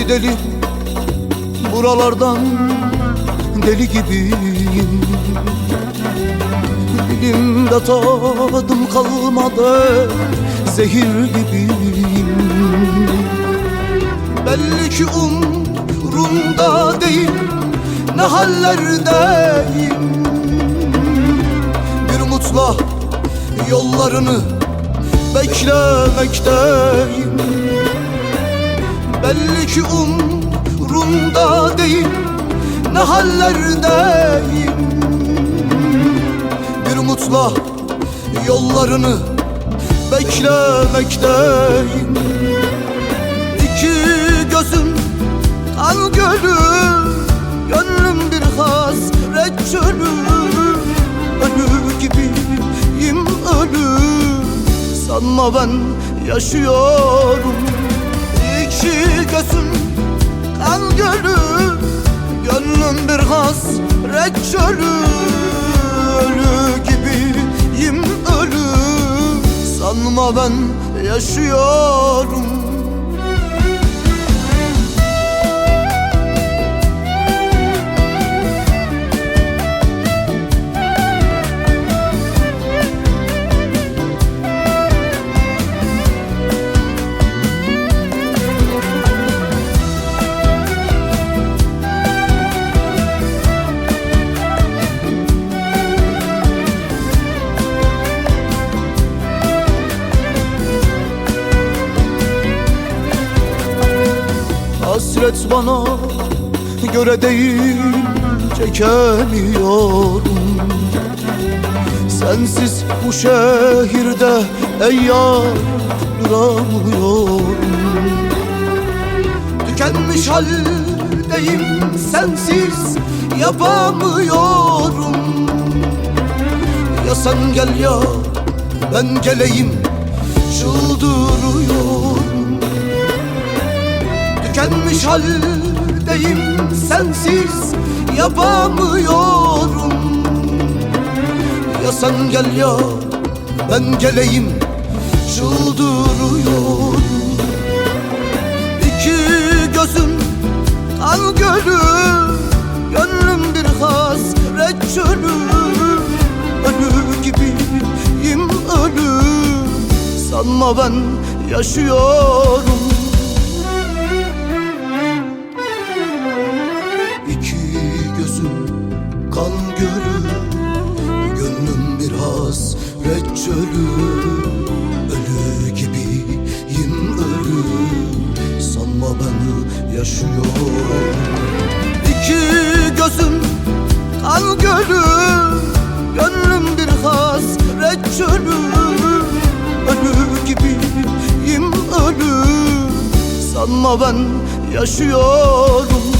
deli deli buralardan deli gibiyim. Dilimde tadım kalmadı, zehir gibiyim. Belli ki umrunda değil ne hallerdeyim. Bir mutla yollarını beklemekteyim. Belli ki umrunda değil ne hallerdeyim. Bir mutla yollarını beklemekteyim. İki gözüm kan gölü, gönlüm bir hasret çölü. Ölü gibiyim ölü, sanma ben yaşıyorum. İki gözüm kan gölü, gönlüm bir hasret çölü. Ölü gibiyim ölü, sanma ben yaşıyorum. Hasret bana göre değil, çekemiyorum. Sensiz bu şehirde ey yar duramıyorum. Tükenmiş haldeyim, sensiz yapamıyorum. Ya sen gel ya ben geleyim, çıldırıyorum. Tükenmiş haldeyim, sensiz yapamıyorum. Ya sen gel ya ben geleyim, çıldırıyorum. İki gözüm kan gölü, gönlüm bir hasret çölü. Ölü gibiyim ölü, sanma ben yaşıyorum. Kan gölü, gönlüm bir hasret çölü. Ölü gibiyim ölü, sanma ben yaşıyorum. İki gözüm kan gölü, gönlüm bir hasret çölü. Ölü gibiyim ölü, sanma ben yaşıyorum.